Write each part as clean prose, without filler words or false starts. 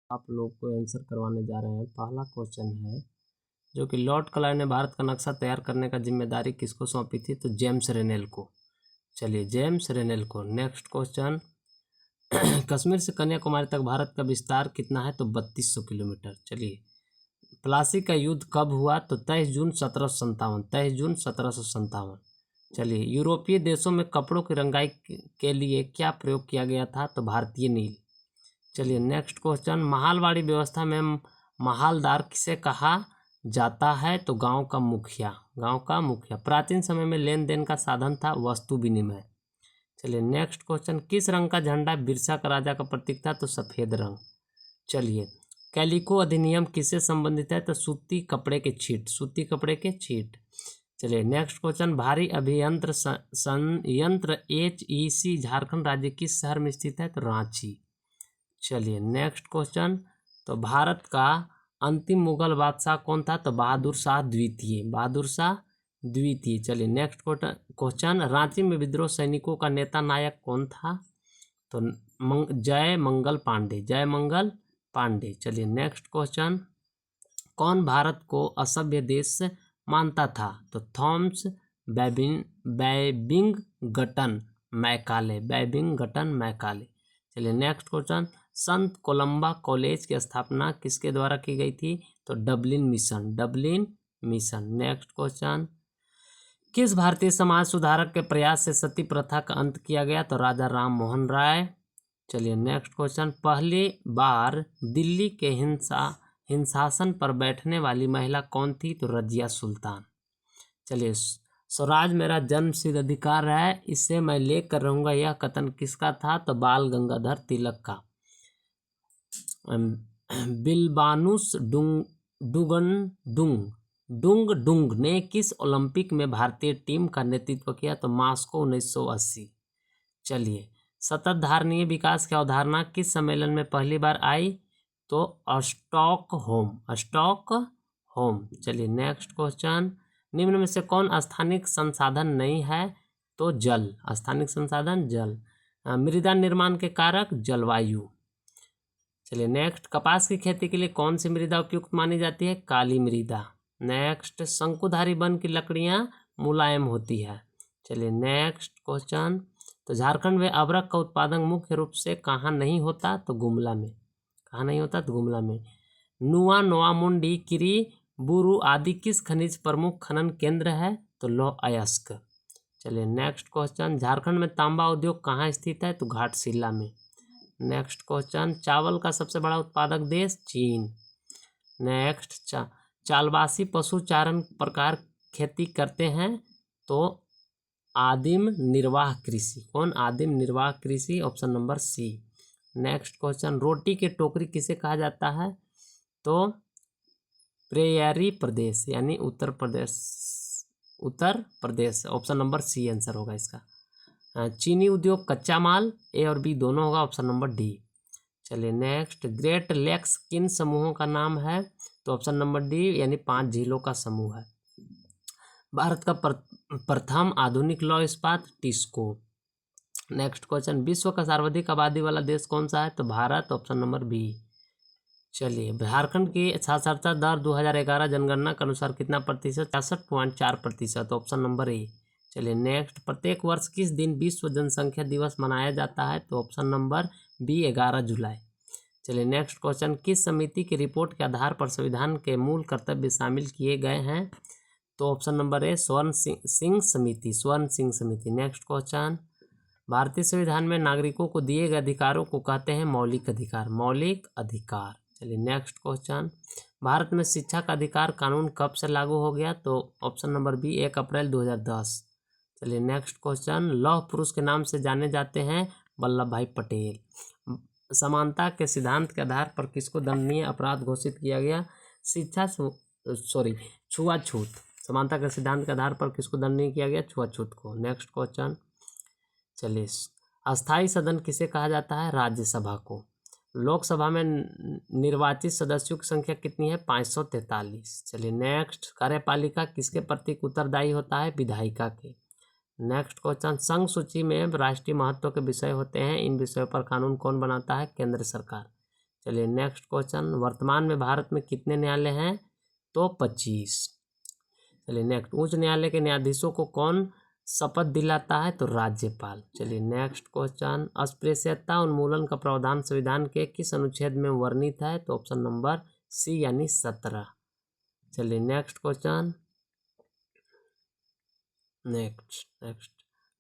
आप लोग को आंसर करवाने जा रहे हैं। पहला क्वेश्चन है जो कि लॉर्ड क्लाइव ने भारत का नक्शा तैयार करने का जिम्मेदारी किसको सौंपी थी? तो जेम्स रेनेल को। चलिए, जेम्स रेनेल को। नेक्स्ट क्वेश्चन, कश्मीर से कन्याकुमारी तक भारत का विस्तार कितना है? तो 3200 किलोमीटर। चलिए, प्लासी का युद्ध कब हुआ? तो 23 जून 1757। 23 जून 1757। चलिए, यूरोपीय देशों में कपड़ों की रंगाई के लिए क्या प्रयोग किया गया था? तो भारतीय नील। चलिए, नेक्स्ट क्वेश्चन, महालवाड़ी व्यवस्था में महालदार किसे कहा जाता है? तो गांव का मुखिया। गांव का मुखिया। प्राचीन समय में लेन देन का साधन था वस्तु विनिमय। चलिए, नेक्स्ट क्वेश्चन, किस रंग का झंडा बिरसा का राजा का प्रतीक था? तो सफेद रंग। चलिए, कैलिको अधिनियम किससे संबंधित है? तो सूती कपड़े के छीट। सूती कपड़े के छीट। चलिए, नेक्स्ट क्वेश्चन, भारी अभियंत्र संयंत्र HEC झारखंड राज्य किस शहर में स्थित है? तो रांची। चलिए, नेक्स्ट क्वेश्चन, तो भारत का अंतिम मुगल बादशाह कौन था? तो बहादुर शाह द्वितीय। बहादुर शाह द्वितीय। चलिए, नेक्स्ट क्वेश्चन, रांची में विद्रोह सैनिकों का नेता नायक कौन था? तो जय मंगल पांडे। जय मंगल पांडे। चलिए, नेक्स्ट क्वेश्चन, कौन भारत को असभ्य देश मानता था? तो थॉमस बैबिंगटन मैकाले। बैबिंगटन मैकाले। चलिए, नेक्स्ट क्वेश्चन, संत कोलंबा कॉलेज की स्थापना किसके द्वारा की गई थी? तो Dublin mission. Dublin mission. Next question, किस भारतीय समाज सुधारक के प्रयास से सती प्रथा का अंत किया गया? तो राजा राम मोहन राय। चलिए, नेक्स्ट क्वेश्चन, पहली बार दिल्ली के हिंसासन पर बैठने वाली महिला कौन थी? तो रजिया सुल्तान। चलिए, स्वराज मेरा जन्मसिद्ध अधिकार है, इससे मैं लेकर रहूंगा, यह कथन किसका था? तो बाल गंगाधर तिलक का। बिल्बानुस डुंगडुंग ने किस ओलंपिक में भारतीय टीम का नेतृत्व किया? तो मॉस्को 1980। चलिए, सतत धारणीय विकास की अवधारणा किस सम्मेलन में पहली बार आई? तो स्टॉकहोम। चलिए, नेक्स्ट क्वेश्चन, निम्न में से कौन स्थानिक संसाधन नहीं है? तो जल। स्थानिक संसाधन जल। मृदा निर्माण के कारक जलवायु। चलिए, नेक्स्ट, कपास की खेती के लिए कौन सी मृदा उपयुक्त मानी जाती है? काली मृदा। नेक्स्ट, शंकुधारी वन की लकड़ियां मुलायम होती है। चलिए, नेक्स्ट क्वेश्चन, तो झारखंड में अबरख का उत्पादन मुख्य रूप से कहाँ नहीं होता? तो गुमला में। कहाँ नहीं होता? तो गुमला में। नुआ, नोआमुंडी, किरी, बुरु आदि किस खनिज प्रमुख खनन केंद्र है? तो लौह अयस्क। चलिए, नेक्स्ट क्वेश्चन, झारखंड में तांबा उद्योग कहाँ स्थित है? तो घाटशिला में। नेक्स्ट क्वेश्चन, चावल का सबसे बड़ा उत्पादक देश? चीन। नेक्स्ट, चालबासी पशु चारण प्रकार खेती करते हैं? तो आदिम निर्वाह कृषि। कौन? आदिम निर्वाह कृषि। Option number C. Next question, रोटी के टोकरी किसे कहा जाता है? तो प्रेयरी प्रदेश यानी Uttar Pradesh. Uttar Pradesh. Option number C answer होगा इसका। चीनी उद्योग कच्चा माल, ए और बी दोनों होगा। Option number D. चलिए, नेक्स्ट, ग्रेट लेक्स किन समूहों का नाम है? तो ऑप्शन नंबर डी यानी 5 झीलों का समूह है। भारत का प्रथम आधुनिक लौह इस्पात? टिस्को। नेक्स्ट क्वेश्चन, विश्व का सर्वाधिक आबादी वाला देश कौन सा है? तो भारत। Option number B. चलिए, झारखंड की साक्षरता दर 2011 जनगणना के अनुसार कितना प्रतिशत? 66.4%। Option number A. चलिए, नेक्स्ट, प्रत्येक वर्ष किस दिन विश्व जनसंख्या दिवस मनाया जाता है? तो ऑप्शन नंबर बी 11 जुलाई। चलिए, नेक्स्ट क्वेश्चन, किस समिति की रिपोर्ट के आधार पर संविधान के मूल कर्तव्य शामिल किए गए हैं? तो ऑप्शन नंबर ए स्वर्ण सिंह समिति। स्वर्ण सिंह समिति। नेक्स्ट क्वेश्चन, भारतीय संविधान में नागरिकों को दिए गए अधिकारों को कहते हैं मौलिक अधिकार। मौलिक अधिकार। चलिए, नेक्स्ट क्वेश्चन, भारत में शिक्षा का अधिकार कानून कब से लागू हो गया? तो ऑप्शन नंबर बी 1 अप्रैल 2010। चलिए, नेक्स्ट क्वेश्चन, लौह पुरुष के नाम से जाने जाते हैं? वल्लभ भाई पटेल। समानता के सिद्धांत के आधार पर किसको दंडनीय अपराध घोषित किया गया? छुआछूत। समानता के सिद्धांत के आधार पर किसको दंडनीय किया गया? छुआछूत को। नेक्स्ट क्वेश्चन, चलिए, अस्थाई सदन किसे कहा जाता है? राज्यसभा को। लोकसभा में निर्वाचित सदस्यों की संख्या कितनी है? 543। चलिए, नेक्स्ट, कार्यपालिका किसके प्रति उत्तरदायी होता है? विधायिका के। नेक्स्ट क्वेश्चन, संघ सूची में राष्ट्रीय महत्व के विषय होते हैं, इन विषयों पर कानून कौन बनाता है? केंद्र सरकार। चलिए नेक्स्ट क्वेश्चन, वर्तमान में भारत में कितने न्यायालय हैं? तो 25। चलिए नेक्स्ट, उच्च न्यायालय के न्यायाधीशों को कौन शपथ दिलाता है? तो राज्यपाल। चलिए नेक्स्ट क्वेश्चन, अस्पृश्यता उन्मूलन का प्रावधान संविधान के किस अनुच्छेद में वर्णित है? तो ऑप्शन नंबर सी यानी 17। चलिए नेक्स्ट क्वेश्चन, नेक्स्ट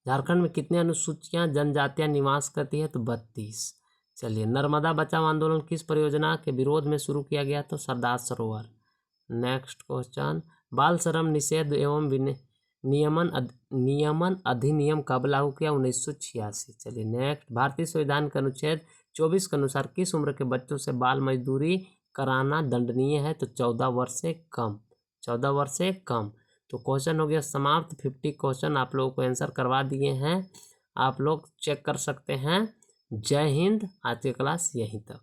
झारखंड में कितनी अनुसूचियां जनजातियां निवास करती है? तो 32। चलिए, नर्मदा बचाओ आंदोलन किस परियोजना के विरोध में शुरू किया गया? तो सरदार सरोवर। नेक्स्ट क्वेश्चन, बाल श्रम निषेध एवं नियमन अधिनियम कब लागू किया? 1986। चलिए नेक्स्ट, भारतीय संविधान के अनुच्छेद 24 के अनुसार किस उम्र के बच्चों से बाल मजदूरी कराना दंडनीय है? तो 14 वर्ष से कम। 14 वर्ष से कम। तो क्वेश्चन हो गया समाप्त। 50 क्वेश्चन आप लोगों को आंसर करवा दिए हैं, आप लोग चेक कर सकते हैं। जय हिंद। आज की क्लास यहीं तक।